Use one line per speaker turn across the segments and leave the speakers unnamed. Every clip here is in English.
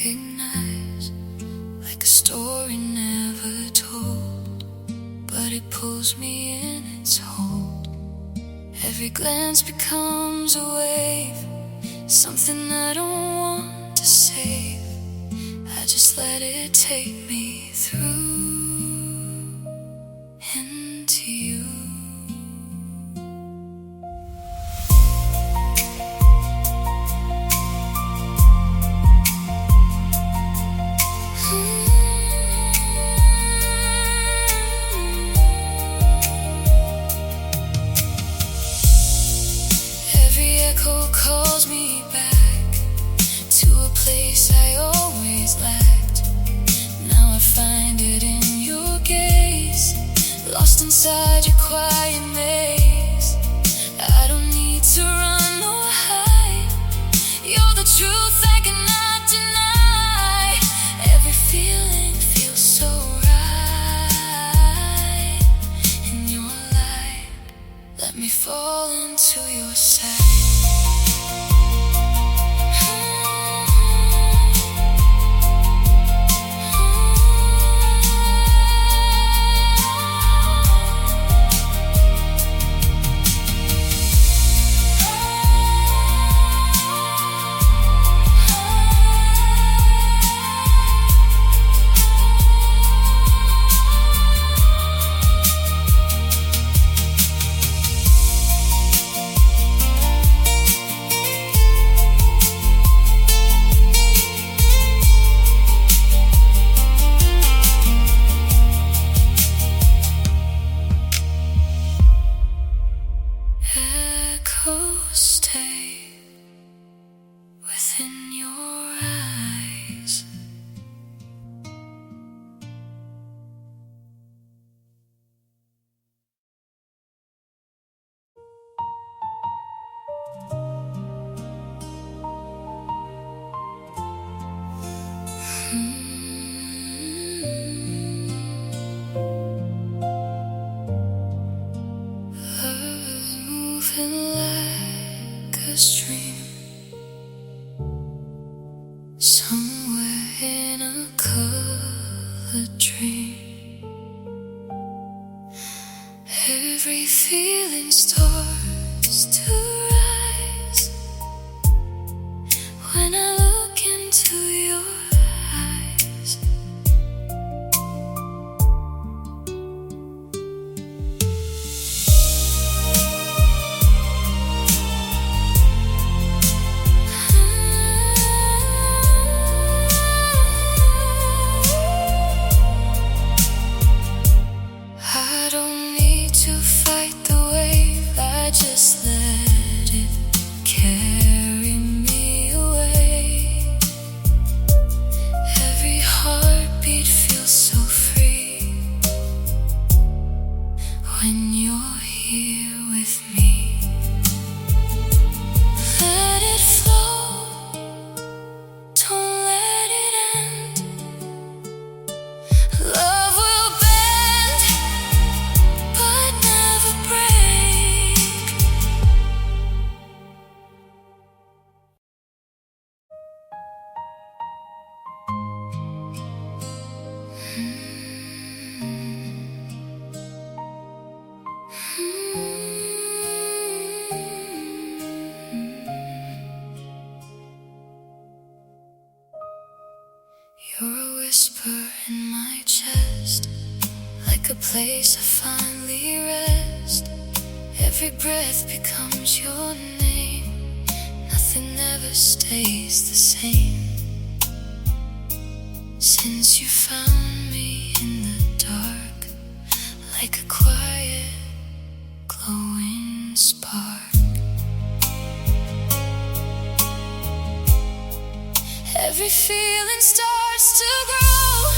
recognize, like a story never told, but it pulls me in its hold. Every glance becomes a wave, something I don't want to save. I just let it take me through into you. Every echo calls me back to a place I always lacked. Now I find it in your gaze, lost inside your quiet maze. I don't need to run or hide, you're the truth I cannot deny. Every feeling feels so right in your light. Let me fall into your side. Echoes stay within your eyes. Moving like a stream, somewhere in a colored dream. Every feeling starts to rise when I look into your eyes. I don't need to fight the wave, I just let it carry me away. Every heartbeat feels so free when you're here with me. Let it flow, don't let it end. Love will bend but never break. You're a whisper in my chest, like a place I finally rest. Every breath becomes your name, nothing ever stays the same. Since you found me in the dark, like a quiet, glowing spark. Every feeling starts to grow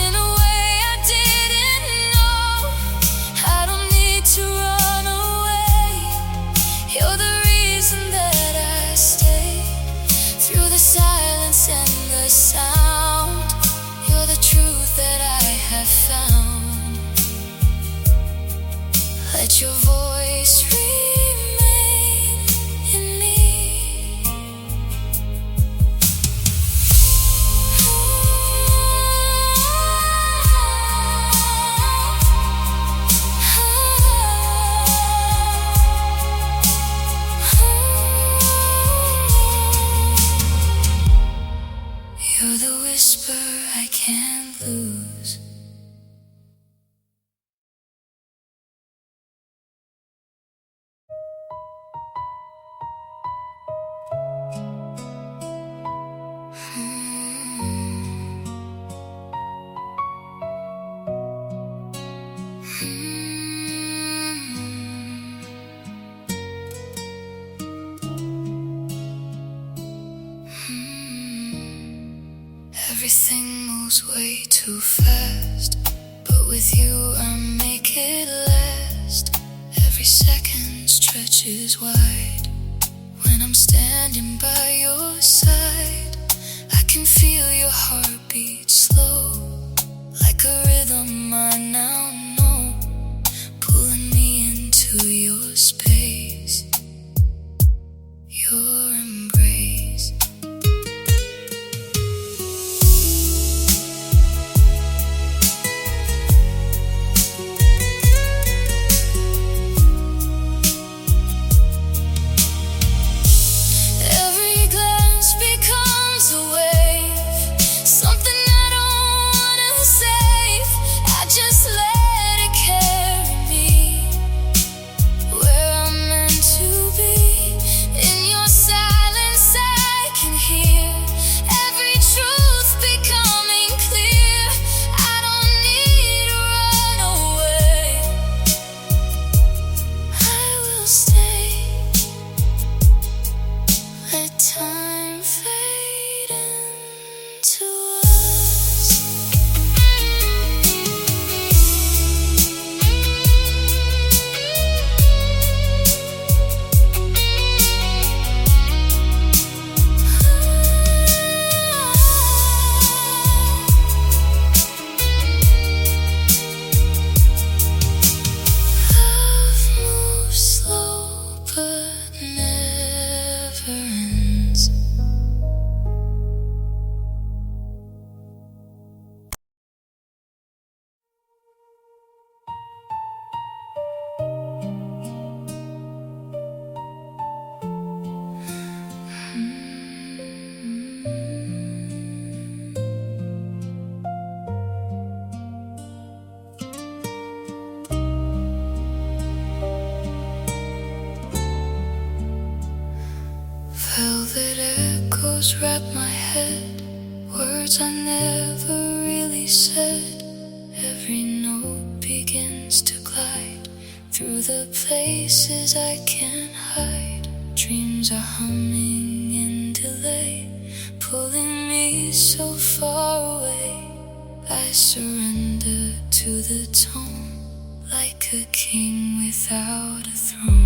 in a way I didn't know. I don't need to run away, you're the reason that I stay. Through the silence and the sound, you're the truth that I have found. Let your voice remain in me. lose. Everything moves way too fast, but with you I make it last. Every second stretches wide. When I'm standing by your side, I can feel your heartbeat slow, like a rhythm I now know, pulling me into your space, your embrace. Velvet echoes wrap my head, words I never really said. Every note begins to glide through the places I can't hide. Dreams are humming in delay, pulling me so far away. I surrender to the tone, like a king without a throne.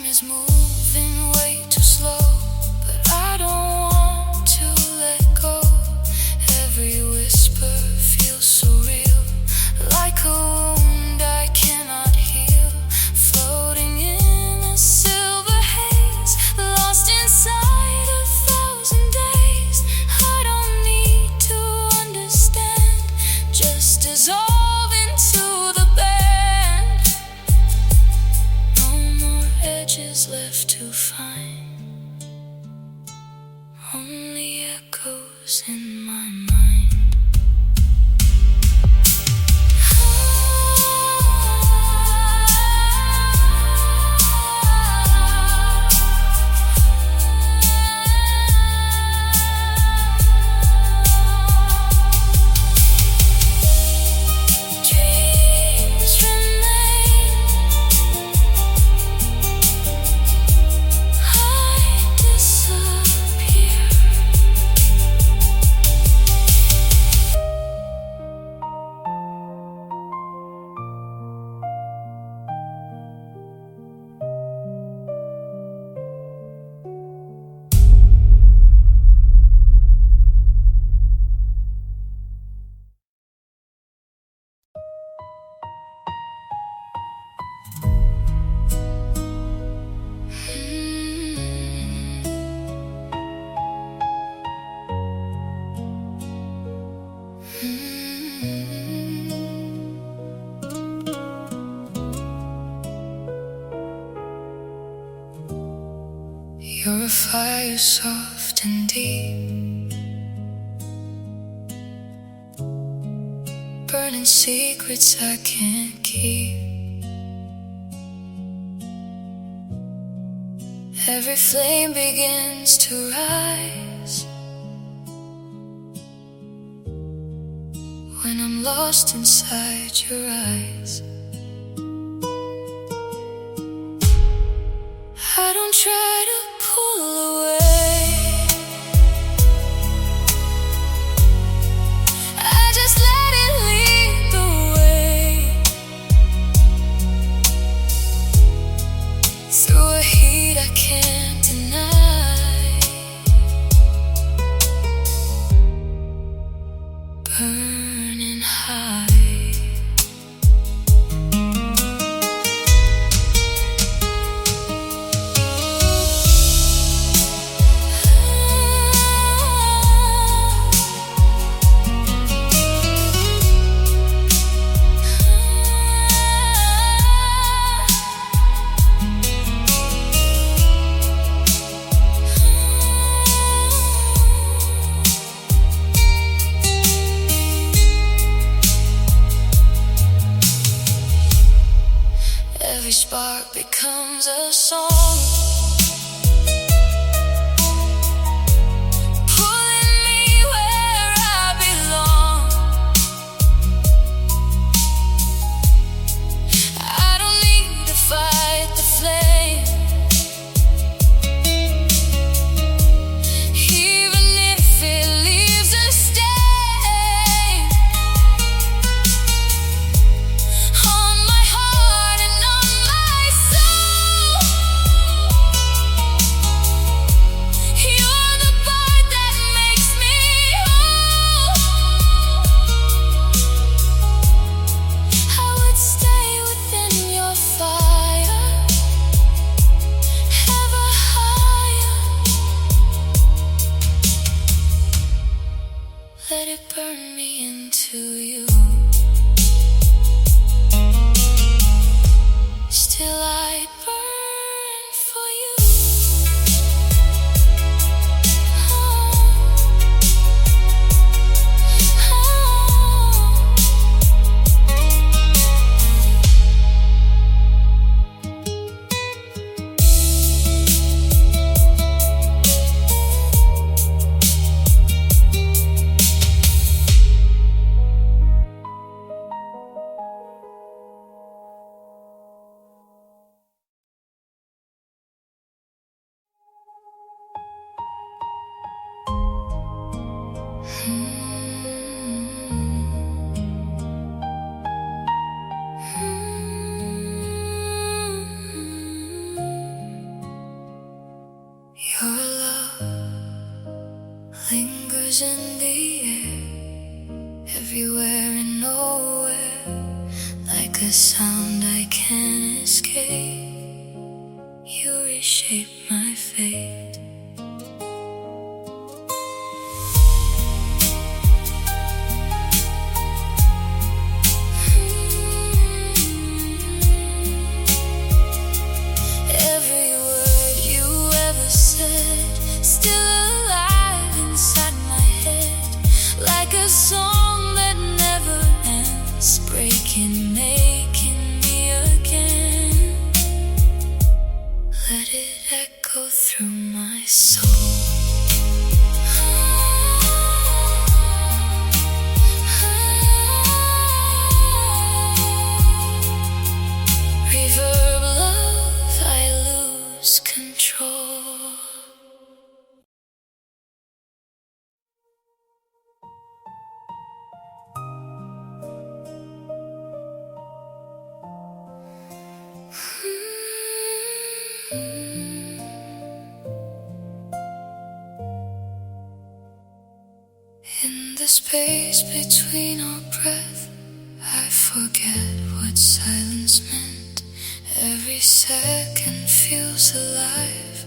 Is moving way too slow, but I don't want to let go. Every whisper feels so real, like a wound I cannot heal, floating in a silver haze, lost inside 1,000 days. I don't need to understand, just dissolve into the band. No more edges left to find, only echoes in my mind. Disappear. fire soft and deep, burning secrets I can't keep. Every flame begins to rise when I'm lost inside your eyes. I don't try to pull away, I just let it lead the way through a heat I can't deny, burning high. Every spark becomes a song, pulling me where I belong. I don't need to fight the flame, even if it leaves a stain on my heart and on my soul. You're the part that makes me whole. I would stay within your fire, ever higher. Let it burn me into you. Still I'd burn for you. Your love lingers in the air, everywhere and nowhere, like a sound I can't escape. You reshape my fate. Every word you ever said, still alive inside my head, like a song that never ends, breaking, making me again. Let it echo through my soul. Reverb love, I lose control. In the space between our breath, I forget what silence meant. Every second feels alive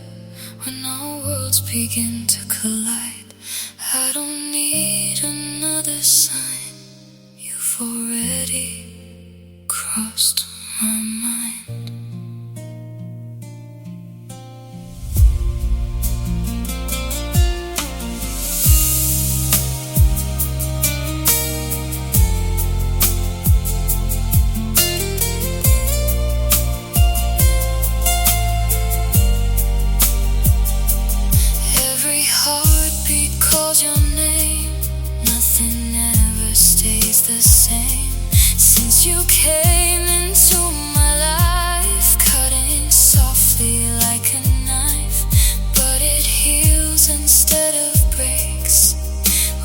when our worlds begin to collide. I don't need another sign, you've already crossed my mind. You came into my life, cutting softly like a knife, but it heals instead of breaks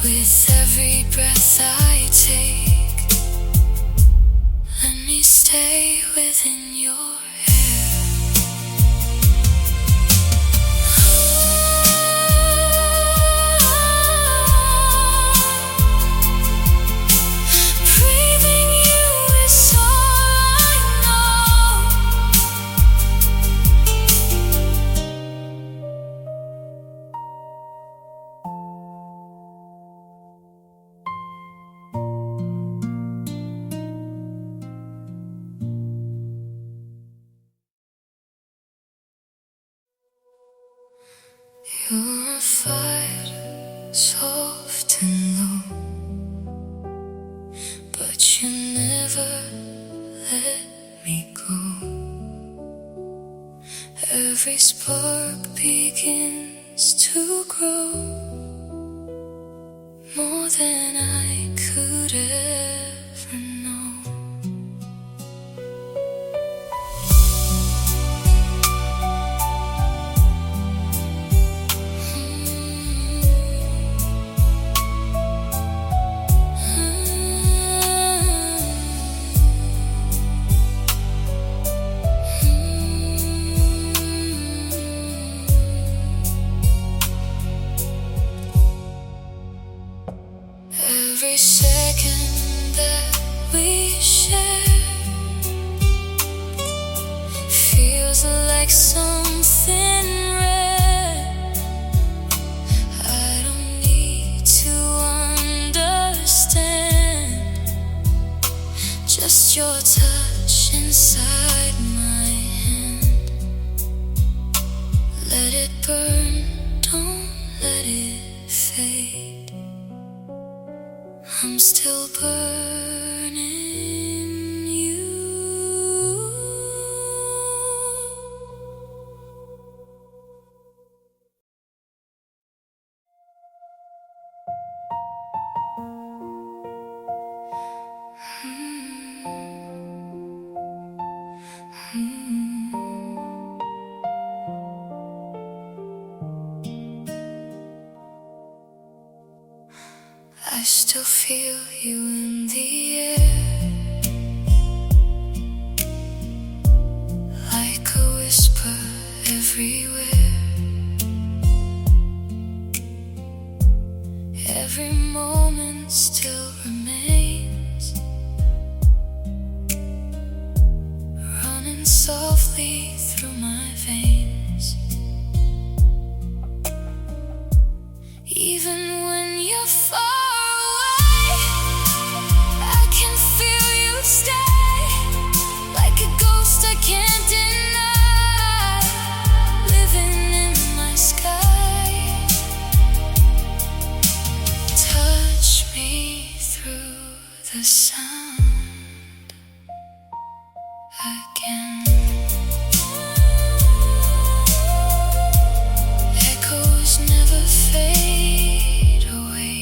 with every breath I take. Let me stay within your You're a fighter, soft and low, but you never let me go. Every spark begins to grow, more than I could ever know. Every second that we share feels like something rare. I don't need to understand, just your touch inside my hand. Let it burn, don't let it fade. I'm still burning you. I still feel you in the air, like a whisper everywhere. Every moment still remains, running softly through my veins. Even when you're far the sound again. Echoes never fade away.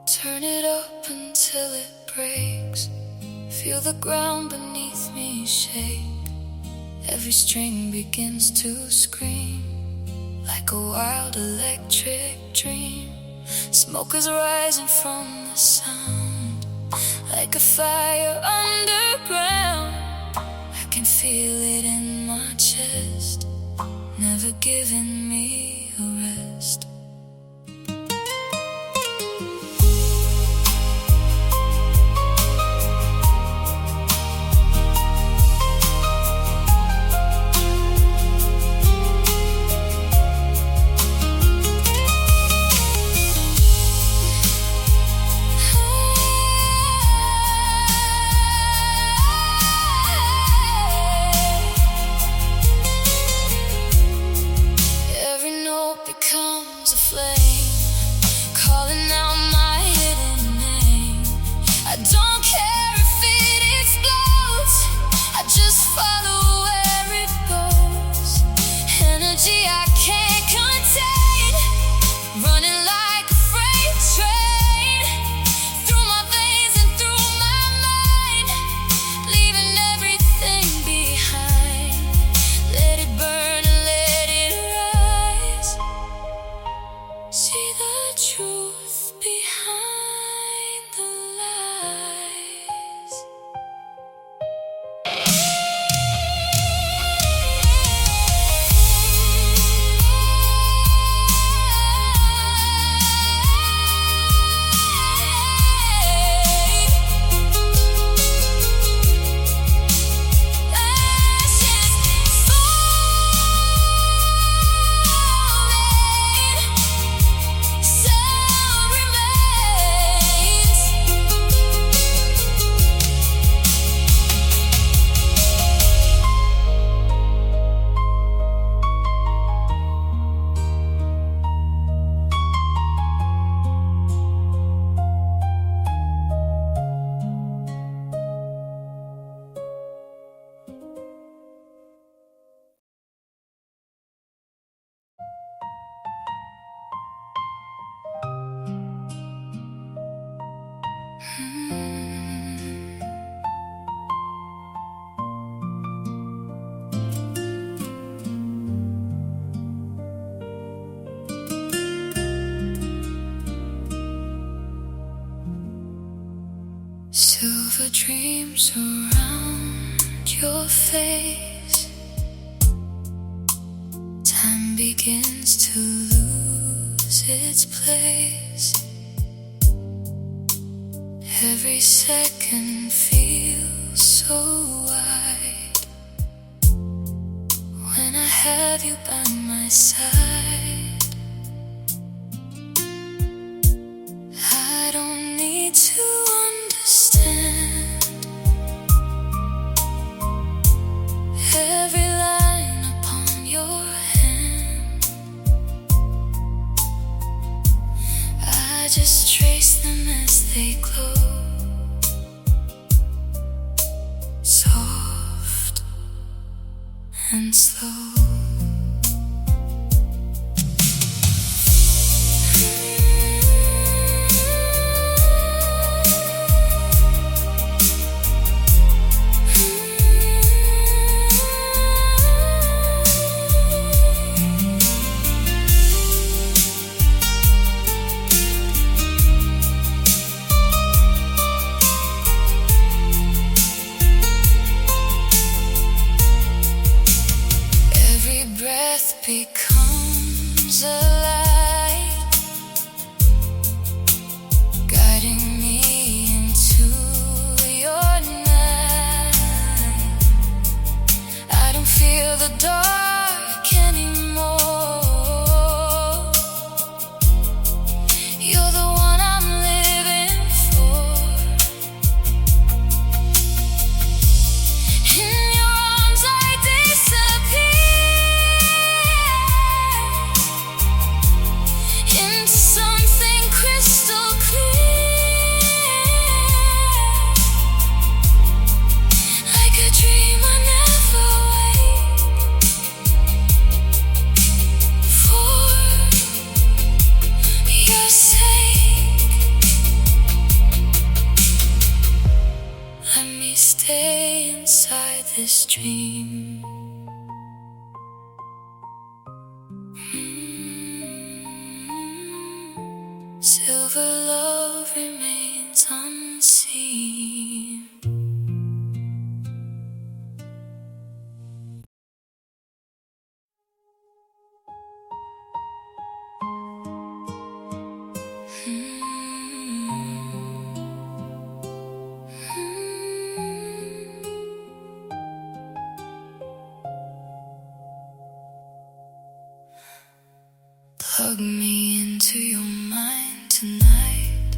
Turn it up until it breaks. Feel the ground beneath me shake. Every string begins to scream, like a wild electric dream. Smoke is rising from the sound, like a fire underground. I can feel it in my chest, never giving me a rest. Every a dream surround your face. Time begins to lose its place. Every second feels so wide when I have you by my side. I don't need to understand every line upon your hand. I just trace them as they glow, soft and slow. Becomes a light, guiding me into your night. I don't feel the dark anymore. You're the one I'm living for. In your arms I disappear into something crystal clear, like a dream I never wake. For your sake, let me stay inside this dream. Silver love remains unseen. Plug me into your mind tonight.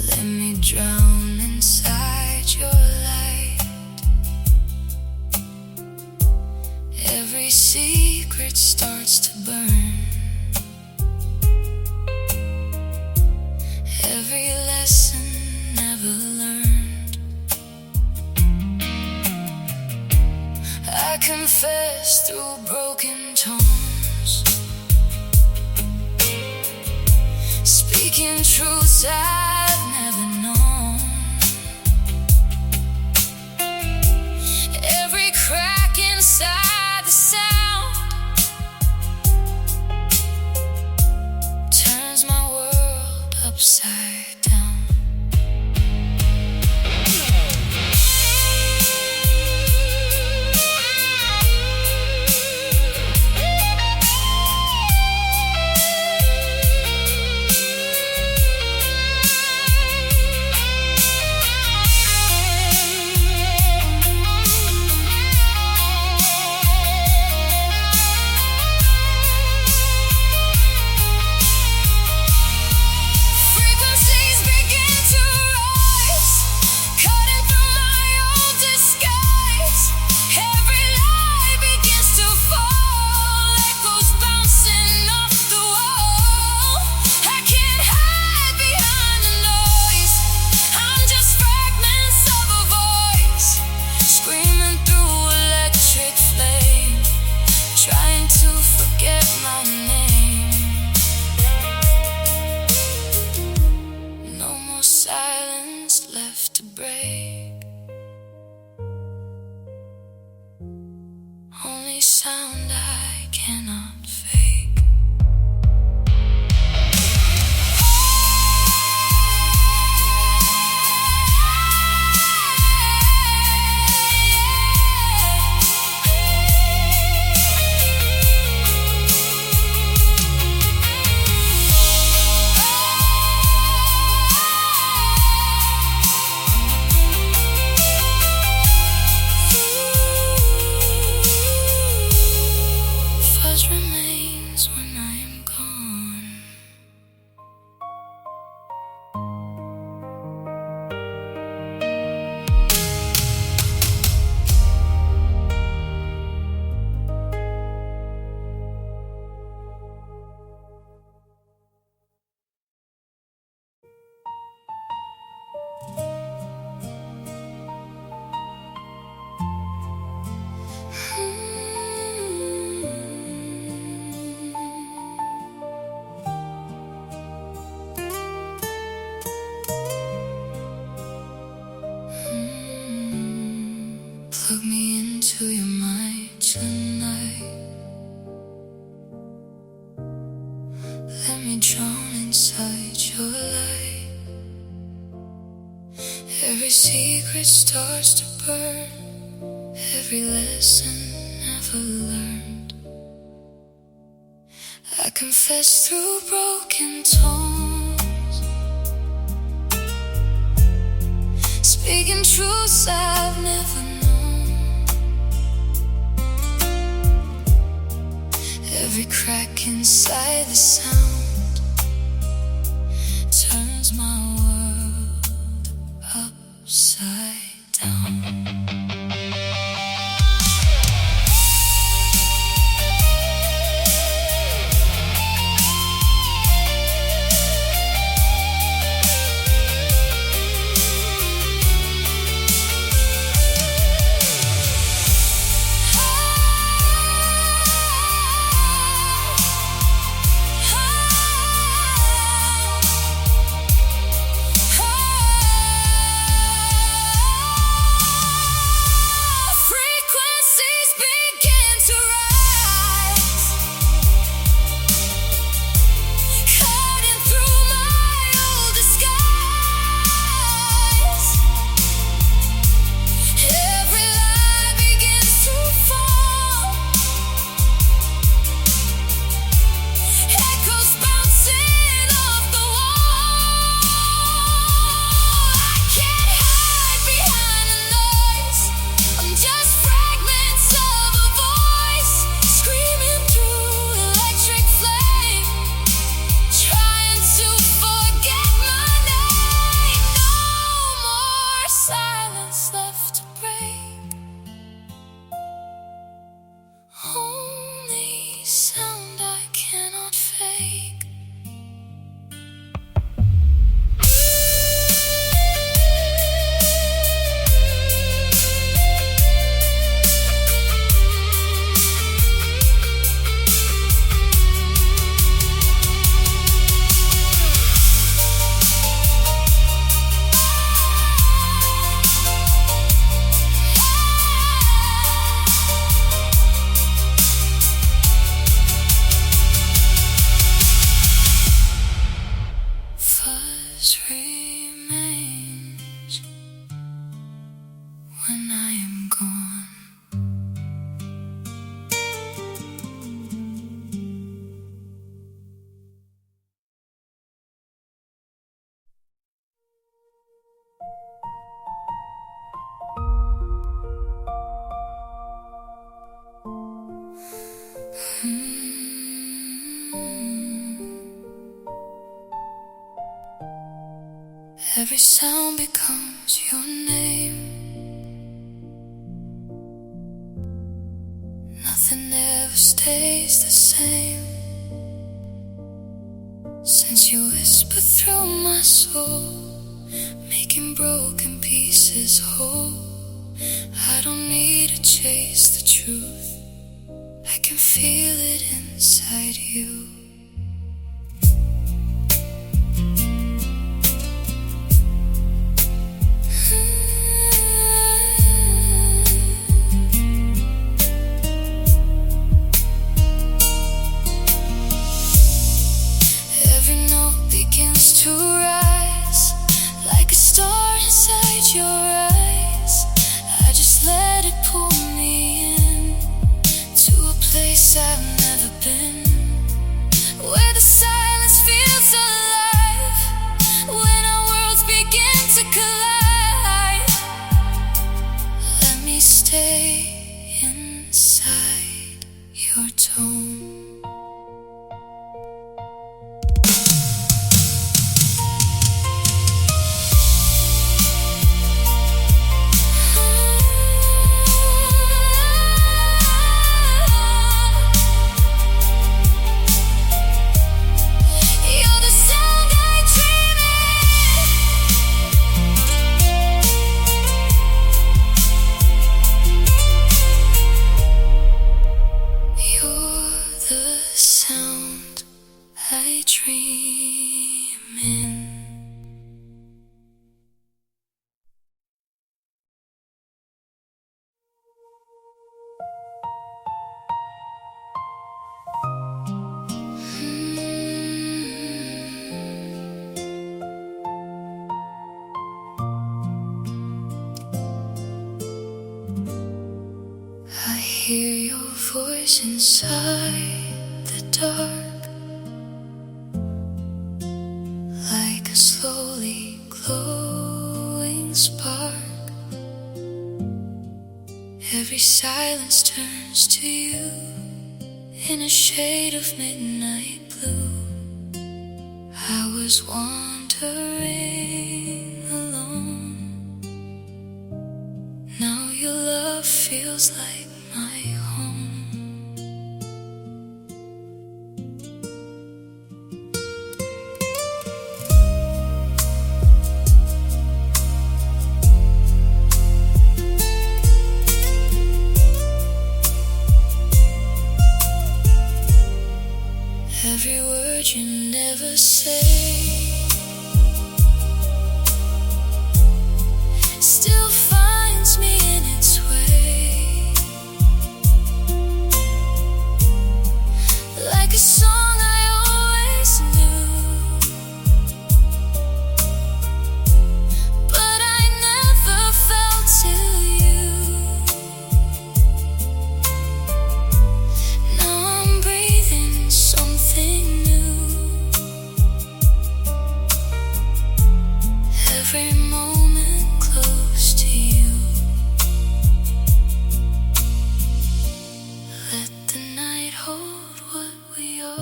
Let me drown inside your light. Every secret starts to burn. Every lesson never learned. I confess through broken tones, speaking truths I've never known. Every crack inside the sound turns my world upside down. Every secret starts to burn, every lesson never learned. I confess through broken tones, speaking truths I've never known. Every crack inside the sound turns my world upside down. Sound I cannot fake. Remains when I am gone. Every sound becomes your name. Nothing ever stays the same. Since you whisper through my soul, making broken pieces whole. I don't need to chase the truth, I can feel it inside you. Begins to rise like a star inside your eyes. I just let it pull me in to a place I've never been. hear your voice inside the dark, like a slowly glowing spark. Every silence turns to you in a shade of midnight blue. I was wandering alone. Now your love feels like my home. Every word you never say still finds me in its way, like a song I always knew, but I never felt till you. Now I'm breathing something new. Every moment close to you. Let the night hold what we are.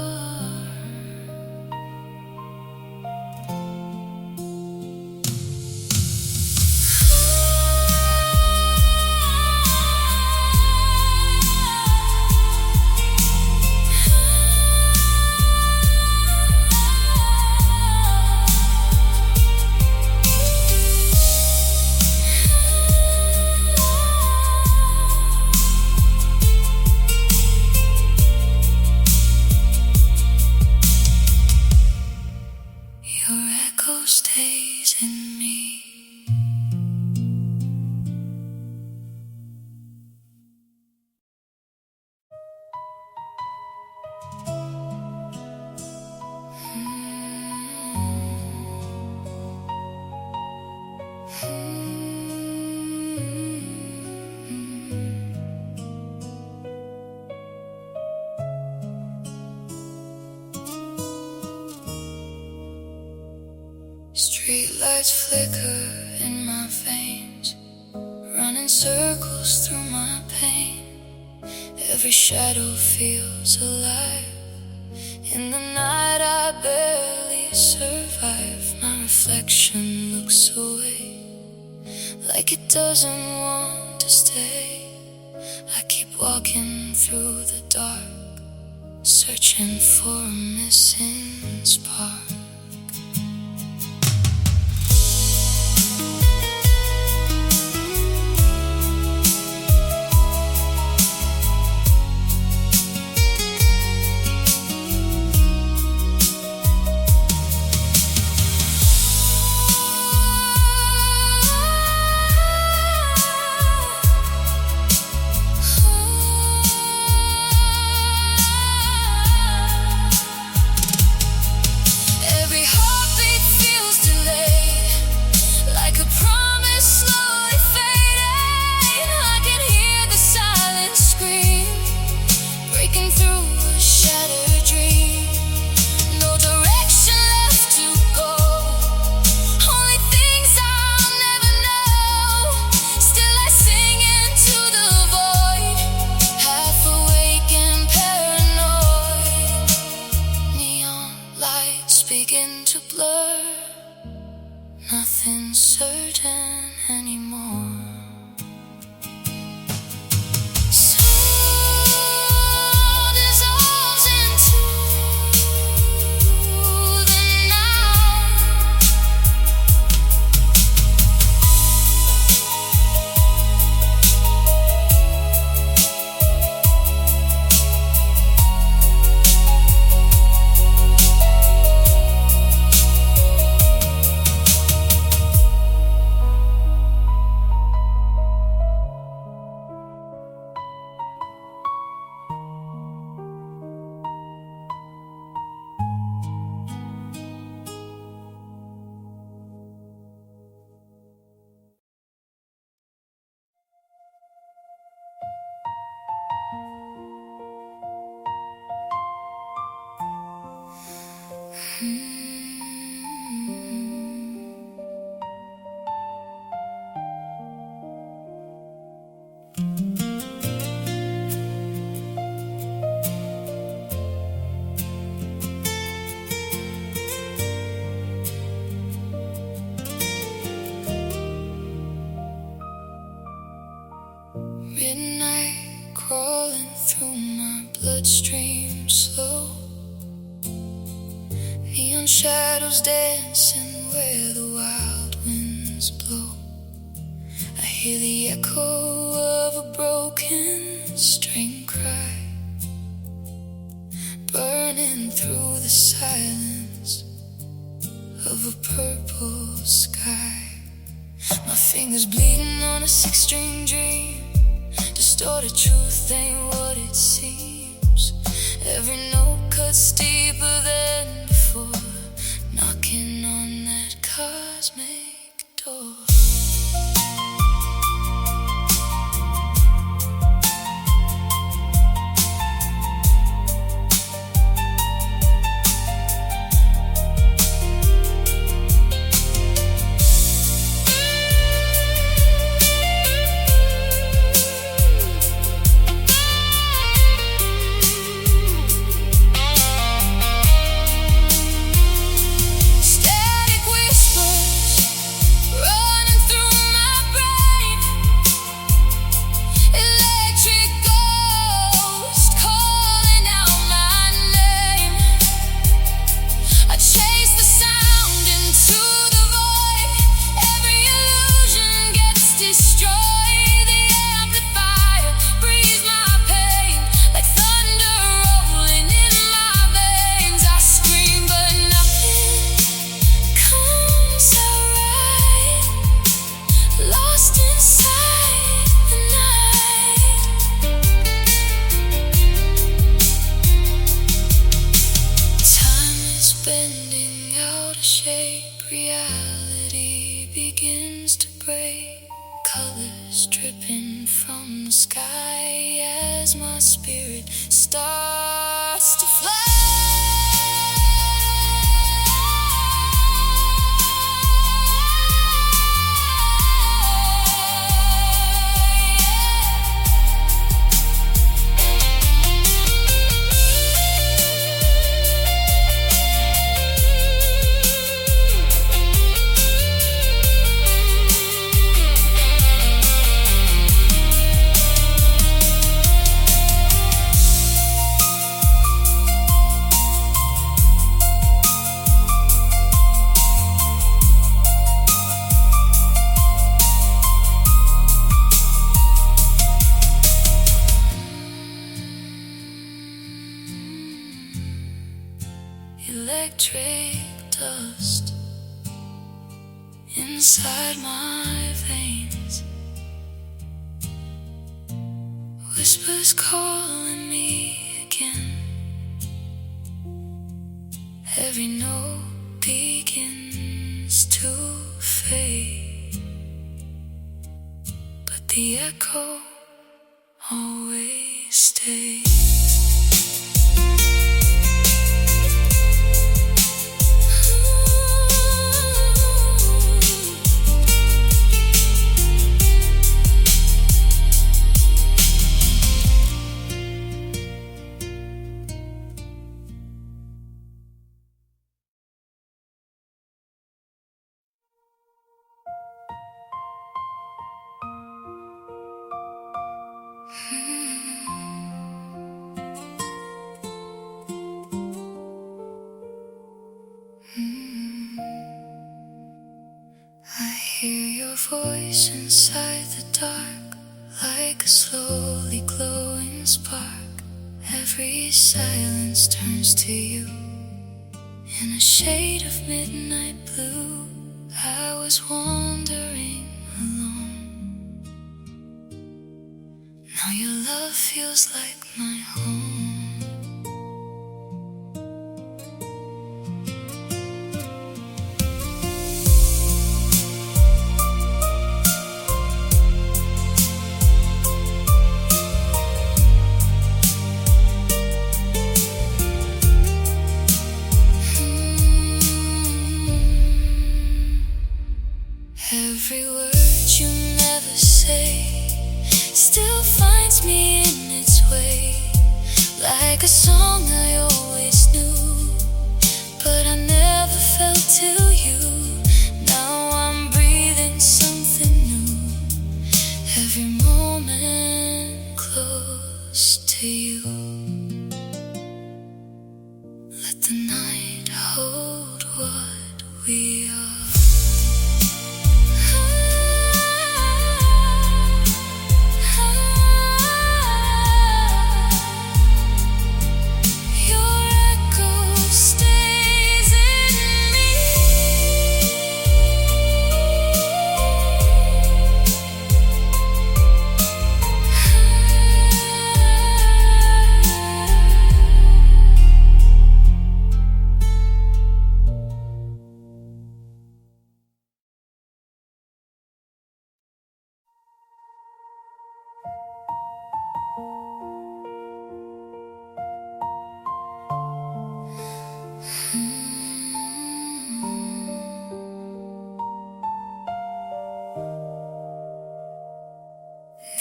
Your echo stays in me. Streetlights flicker in my veins, running circles through my pain. Every shadow feels alive. In the night I barely survive. My reflection looks away, like it doesn't want to stay. I keep walking through the dark, searching for a missing spark. Begin to blur, nothing's certain anymore. Soul dissolves into the night. bloodstream slow. Neon shadows dancing where the wild winds blow. I hear the echo of a broken string cry, burning through the silence of a purple sky. My fingers bleeding on a six-string dream. Distorted truth ain't what it seems. Every note cuts deeper than before, knocking on that cosmic door. Reality begins to break, colors dripping from the sky as my spirit starts to fly. Electric dust inside my veins, whispers calling me again. Every note begins to fade, but the echo always stays. I hear your voice inside the dark, like a slowly glowing spark. Every silence turns to you in a shade of midnight blue. I was wandering alone. Now your love feels like my home. Every word you never say still finds me in its way, like a song I always knew, but I never felt till you. Now I'm breathing something new, every moment close to you.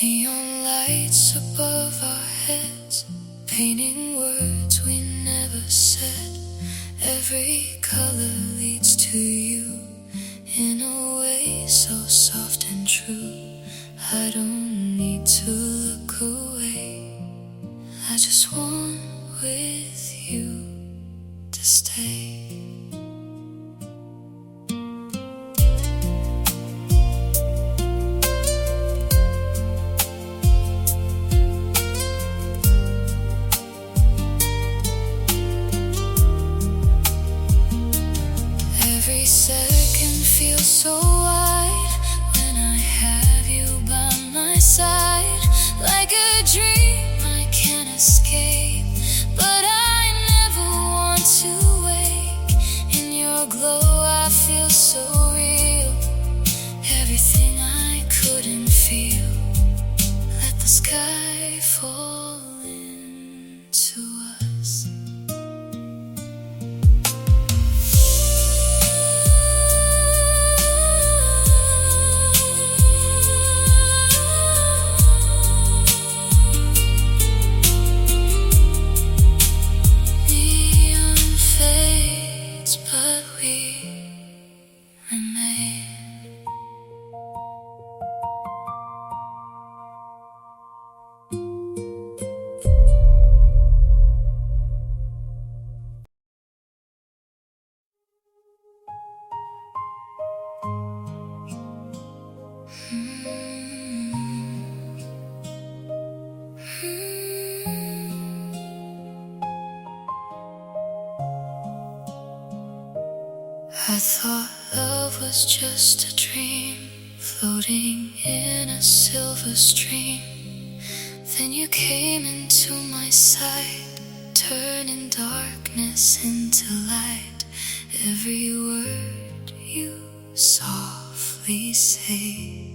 Neon lights above our heads, painting words we never said. Every color leads to you in a way so soft and true. I don't need to look away. I just want with you to stay. Every second feels so wide when I have you by my side. Like a dream I can't escape, but I never want to wake. In your glow I feel so real, everything I couldn't feel. Let the sky fall into us. But we remain. I thought love was just a dream, floating in a silver stream. Then you came into my sight, turning darkness into light. Every word you softly say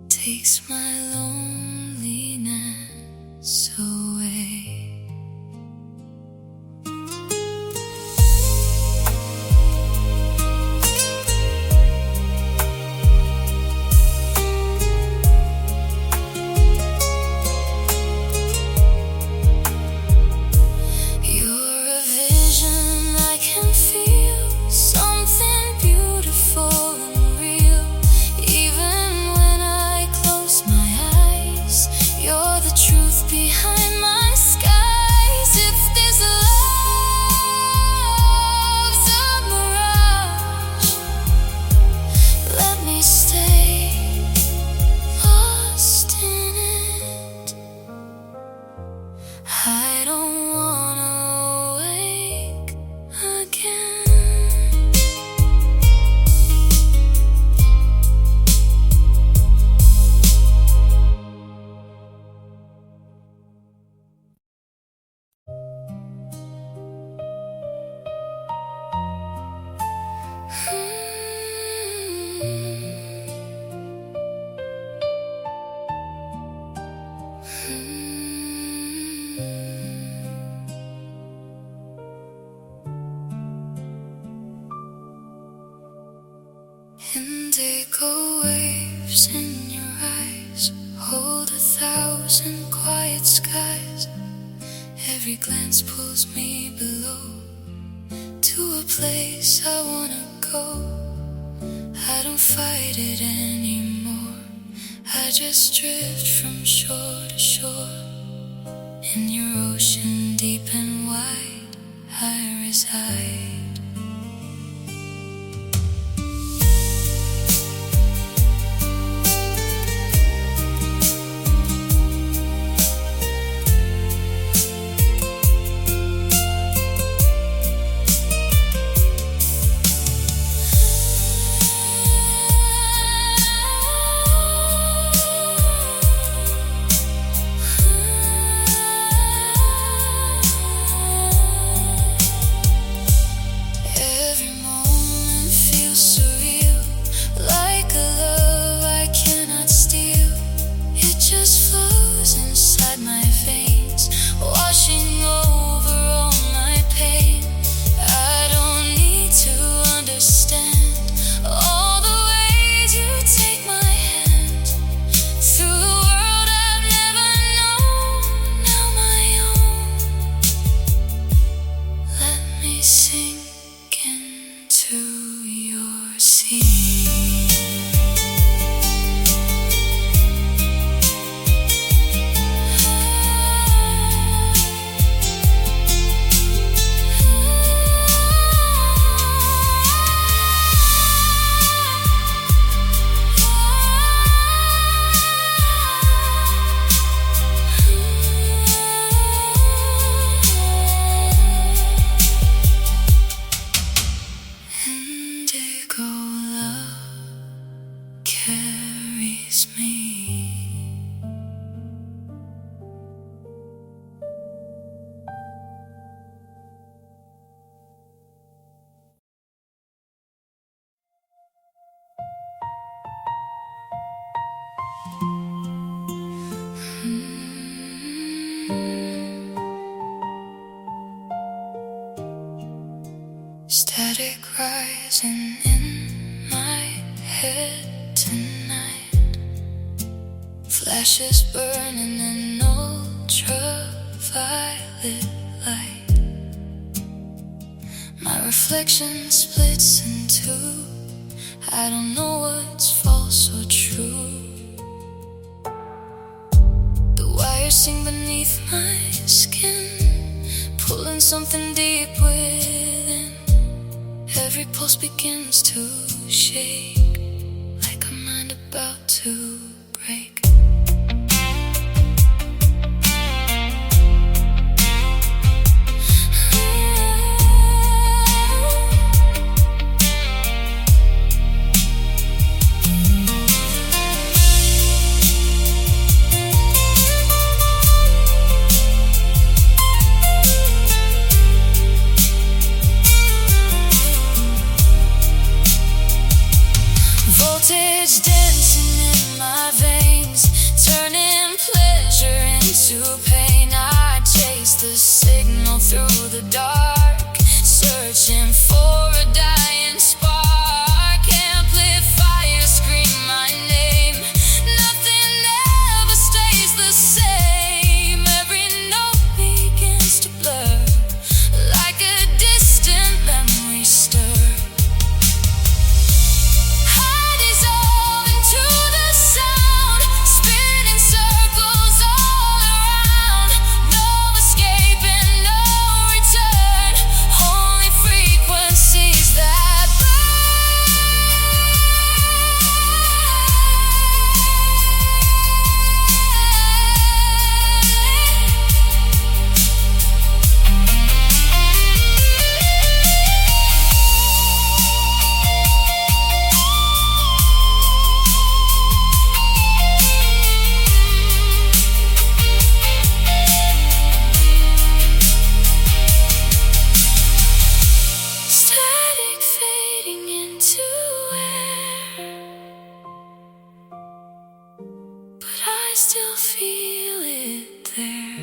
takes my loneliness away. Behind my skies, if this love's a mirage, let me stay lost in it. I don't wanna wake again. Indigo waves in your eyes hold 1,000 quiet skies. Every glance pulls me below to a place I wanna go. I don't fight it anymore, I just drift from shore to shore. In your ocean deep and wide I reside. carries me. Static rising in my head tonight. Flashes burning in ultraviolet light. My reflection splits in two. I don't know what's false or true. The wires sing beneath my skin, pulling something deep within. Every pulse begins to shake, like a mind about to break. Voltage dancing in my veins, turning pleasure into pain. I chase the signal through the dark, searching for a dying spark. Amplifier scream my name, nothing ever stays the same. Every note begins to blur, like a distant memory stir. I still feel it there.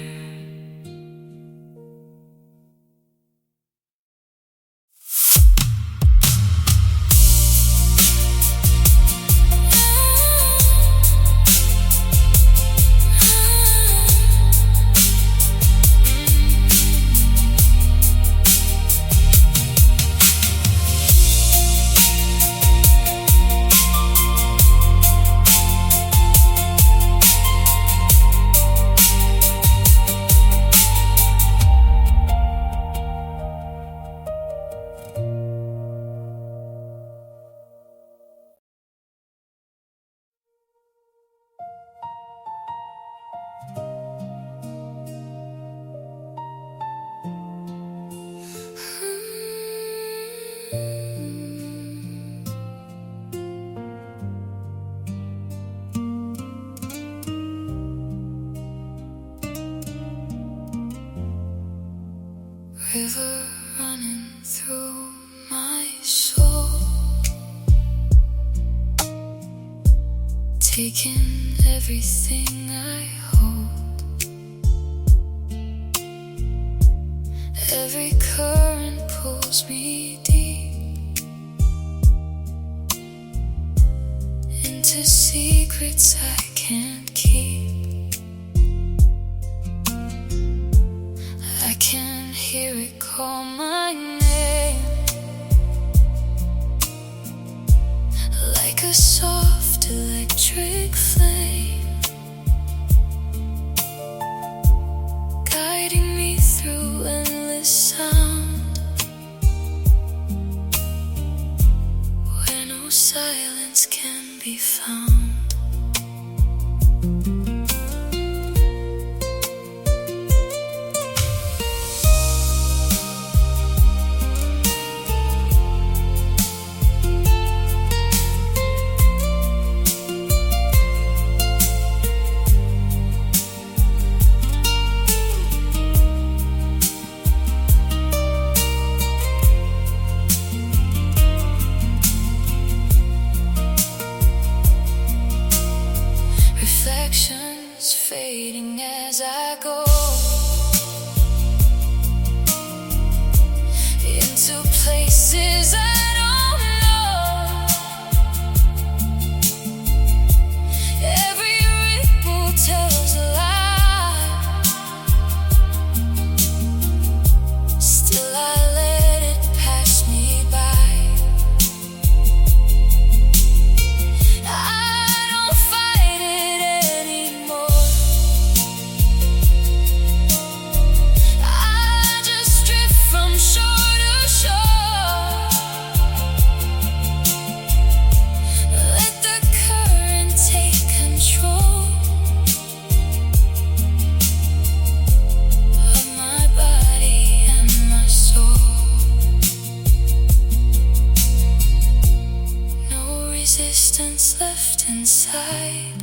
River running through my soul, taking everything I hold. Every current pulls me deep into secrets I can't keep. I can hear it call my name, like a soft electric flame, guiding me through endless sound, where no silence can be found. fading as I go into places I don't know. Every ripple tells a lie. Still I let it pass me by. I don't fight it anymore. I just drift from shore to shore. Let the current take control of my body and my soul. No resistance left inside,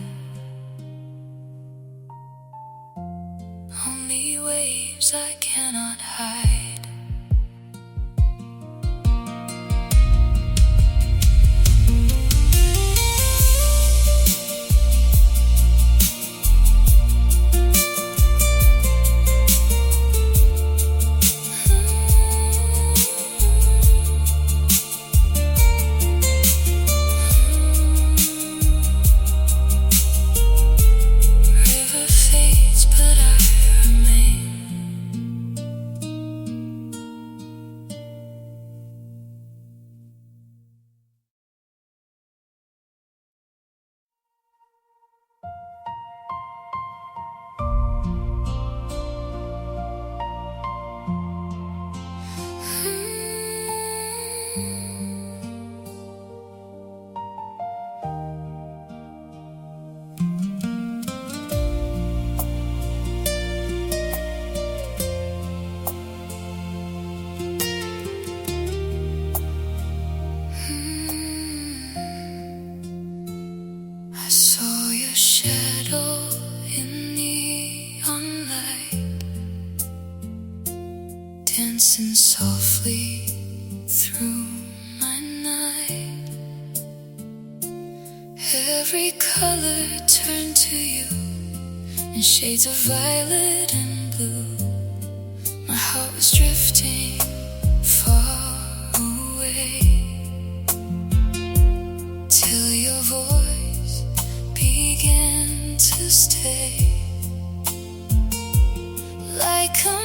only waves I cannot hide. River fades, but I remain. I saw your shadow in neon light, dancing softly through my night. Every color turned to you in shades of violet and blue. My heart was drifting far away till your voice began to stay like a